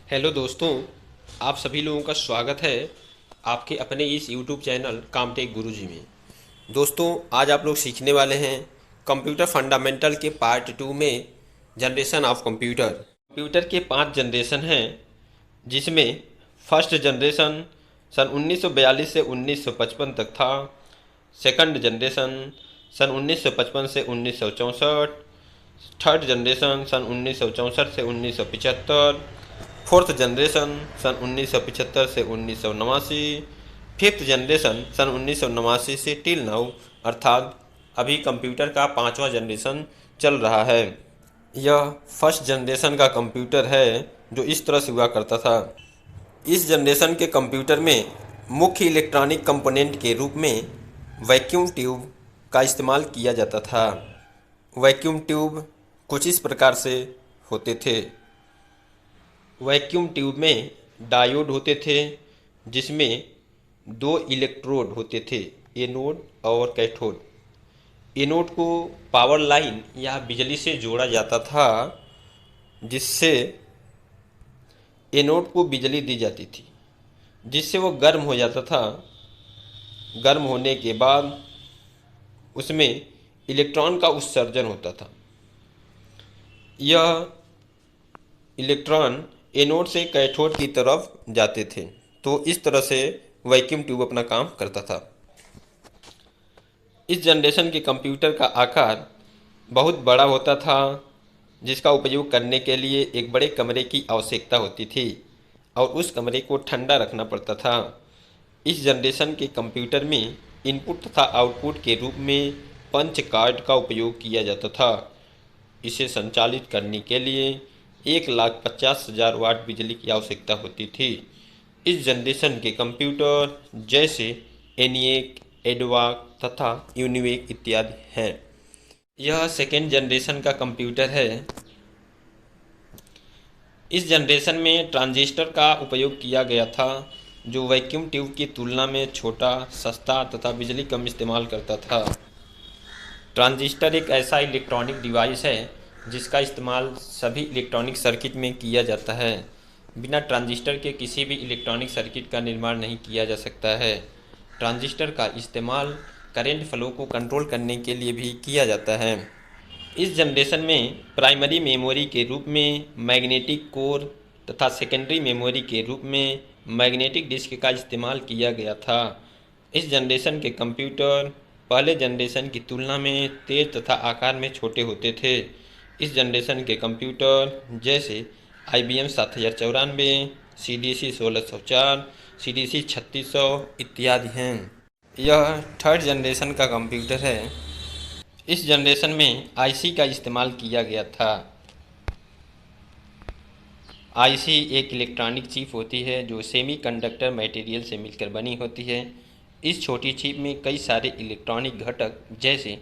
Hello दोस्तों, आप सभी लोगों का स्वागत है आपके अपने इस YouTube चैनल कामटेक गुरुजी में। दोस्तों, आज आप लोग सीखने वाले हैं कंप्यूटर फंडामेंटल के पार्ट 2 में जनरेशन ऑफ कंप्यूटर। कंप्यूटर के 5 जनरेशन हैं, जिसमें फर्स्ट जनरेशन सन 1942 से 1955 तक था। सेकंड जनरेशन सन 1955 से 1964। थर्ड जनरेशन सन 1964 से 1975। फोर्थ जनरेशन सन 1975 से 1989। फिफ्थ जनरेशन सन 1989 से टिल नाउ, अर्थात अभी कंप्यूटर का 5वां जनरेशन चल रहा है। यह फर्स्ट जनरेशन का कंप्यूटर है जो इस तरह से हुआ करता था। इस जनरेशन के कंप्यूटर में मुख्य इलेक्ट्रॉनिक कंपोनेंट के रूप में वैक्यूम ट्यूब का इस्तेमाल किया जाता था। वैक्यूम ट्यूब कुछ इस प्रकार से होते थे। वैक्यूम ट्यूब में डायोड होते थे, जिसमें 2 इलेक्ट्रोड होते थे, एनोड और कैथोड। एनोड को पावर लाइन या बिजली से जोड़ा जाता था, जिससे एनोड को बिजली दी जाती थी, जिससे वो गर्म हो जाता था। गर्म होने के बाद उसमें इलेक्ट्रॉन का उत्सर्जन होता था। यह इलेक्ट्रॉन एनोड से कैथोड की तरफ जाते थे। तो इस तरह से वैक्यूम ट्यूब अपना काम करता था। इस जनरेशन के कंप्यूटर का आकार बहुत बड़ा होता था, जिसका उपयोग करने के लिए एक बड़े कमरे की आवश्यकता होती थी और उस कमरे को ठंडा रखना पड़ता था। इस जनरेशन के कंप्यूटर में इनपुट तथा आउटपुट के रूप में पंच कार्ड का उपयोग किया जाता था। इसे संचालित करने के लिए 1,50,000 वाट बिजली की आवश्यकता होती थी। इस जनरेशन के कंप्यूटर जैसे एनिएक, एडवाक तथा यूनिवेक इत्यादि हैं। यह सेकेंड जनरेशन का कंप्यूटर है। इस जनरेशन में ट्रांजिस्टर का उपयोग किया गया था, जो वैक्यूम ट्यूब की तुलना में छोटा, सस्ता तथा बिजली कम इस्तेमाल करता था। ट्रांजिस्टर एक ऐसा इलेक्ट्रॉनिक डिवाइस है जिसका इस्तेमाल सभी इलेक्ट्रॉनिक सर्किट में किया जाता है। बिना ट्रांजिस्टर के किसी भी इलेक्ट्रॉनिक सर्किट का निर्माण नहीं किया जा सकता है। ट्रांजिस्टर का इस्तेमाल करंट फ्लो को कंट्रोल करने के लिए भी किया जाता है। इस जनरेशन में प्राइमरी मेमोरी के रूप में मैग्नेटिक कोर तथा सेकेंडरी मेमोरी के रूप में मैग्नेटिक डिस्क का इस्तेमाल किया गया था। इस जनरेशन के कंप्यूटर पहले जनरेशन की तुलना में तेज तथा आकार में छोटे होते थे। इस जनरेशन के कंप्यूटर जैसे IBM 7094, CDC 1604, CDC 3600 इत्यादि हैं। यह थर्ड जनरेशन का कंप्यूटर है। इस जनरेशन में आईसी का इस्तेमाल किया गया था। आईसी एक इलेक्ट्रॉनिक चिप होती है जो सेमीकंडक्टर मटेरियल से मिलकर बनी होती है। इस छोटी चिप में कई सारे इलेक्ट्रॉनिक घटक जैसे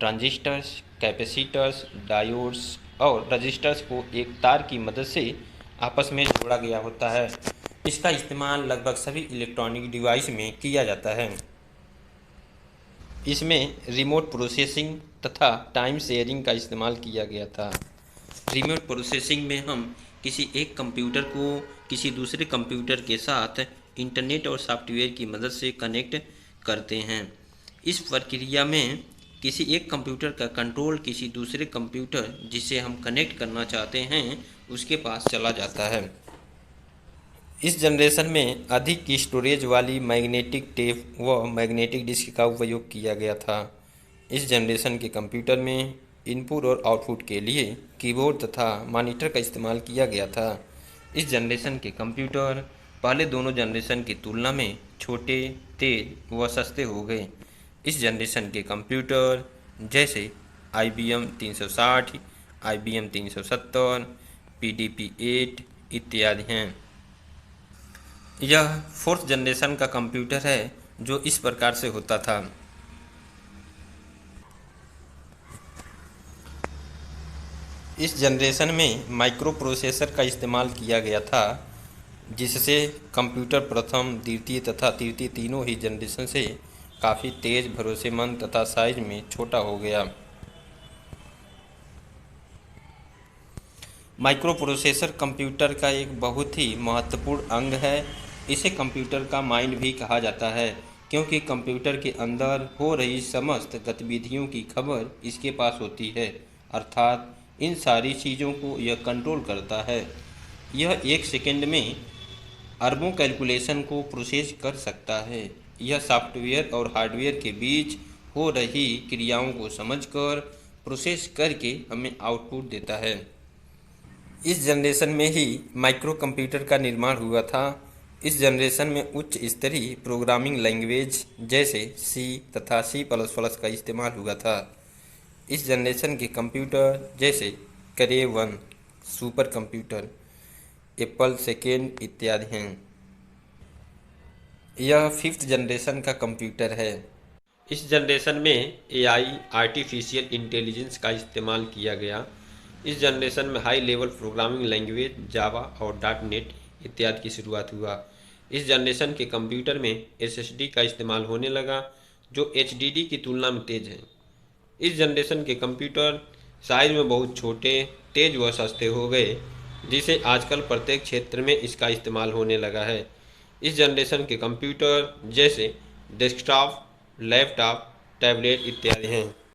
ट्रांजिस्टर्स, कैपेसिटर्स, डायोड्स और रजिस्टर्स को एक तार की मदद से आपस में जोड़ा गया होता है। इसका इस्तेमाल लगभग सभी इलेक्ट्रॉनिक डिवाइस में किया जाता है। इसमें रिमोट प्रोसेसिंग तथा टाइम शेयरिंग का इस्तेमाल किया गया था। रिमोट प्रोसेसिंग में हम किसी एक कंप्यूटर को किसी दूसरे कंप्यूटर के साथ इंटरनेट और सॉफ्टवेयर की मदद से कनेक्ट करते हैं। इस प्रक्रिया में किसी एक कंप्यूटर का कंट्रोल किसी दूसरे कंप्यूटर जिसे हम कनेक्ट करना चाहते हैं उसके पास चला जाता है। इस जनरेशन में अधिक की स्टोरेज वाली मैग्नेटिक टेप व मैग्नेटिक डिस्क का उपयोग किया गया था। इस जनरेशन के कंप्यूटर में इनपुट और आउटपुट के लिए कीबोर्ड तथा मॉनिटर का इस्तेमाल किया गया था। इस जनरेशन के कंप्यूटर पहले दोनों जनरेशन की तुलना में छोटे, तेज व सस्ते हो गए। इस जनरेशन के कंप्यूटर जैसे IBM 360, IBM 370, PDP-8 इत्यादि हैं। यह फोर्थ जनरेशन का कंप्यूटर है जो इस प्रकार से होता था। इस जनरेशन में माइक्रो प्रोसेसर का इस्तेमाल किया गया था, जिससे कंप्यूटर प्रथम, द्वितीय तथा तृतीय तीनों ही जनरेशन से काफ़ी तेज, भरोसेमंद तथा साइज में छोटा हो गया। माइक्रो प्रोसेसर कंप्यूटर का एक बहुत ही महत्वपूर्ण अंग है। इसे कंप्यूटर का माइंड भी कहा जाता है, क्योंकि कंप्यूटर के अंदर हो रही समस्त गतिविधियों की खबर इसके पास होती है, अर्थात इन सारी चीज़ों को यह कंट्रोल करता है। यह एक सेकंड में अरबों कैलकुलेशन को प्रोसेस कर सकता है। यह सॉफ्टवेयर और हार्डवेयर के बीच हो रही क्रियाओं को समझकर प्रोसेस करके हमें आउटपुट देता है। इस जनरेशन में ही माइक्रो कंप्यूटर का निर्माण हुआ था। इस जनरेशन में उच्च स्तरीय प्रोग्रामिंग लैंग्वेज जैसे सी तथा C++ का इस्तेमाल हुआ था। इस जनरेशन के कंप्यूटर जैसे करे 1 सुपर कंप्यूटर, एप्पल सेकेंड इत्यादि हैं। यह 5th जनरेशन का कंप्यूटर है। इस जनरेशन में AI आर्टिफिशियल इंटेलिजेंस का इस्तेमाल किया गया। इस जनरेशन में हाई लेवल प्रोग्रामिंग लैंग्वेज जावा और .NET इत्यादि की शुरुआत हुआ। इस जनरेशन के कंप्यूटर में SSD का इस्तेमाल होने लगा, जो HDD की तुलना में तेज़ है। इस जनरेशन के कंप्यूटर साइज में बहुत छोटे, तेज व सस्ते हो गए, जिसे आजकल प्रत्येक क्षेत्र में इसका इस्तेमाल होने लगा है। इस जनरेशन के कंप्यूटर जैसे डेस्कटॉप, लैपटॉप, टैबलेट इत्यादि हैं।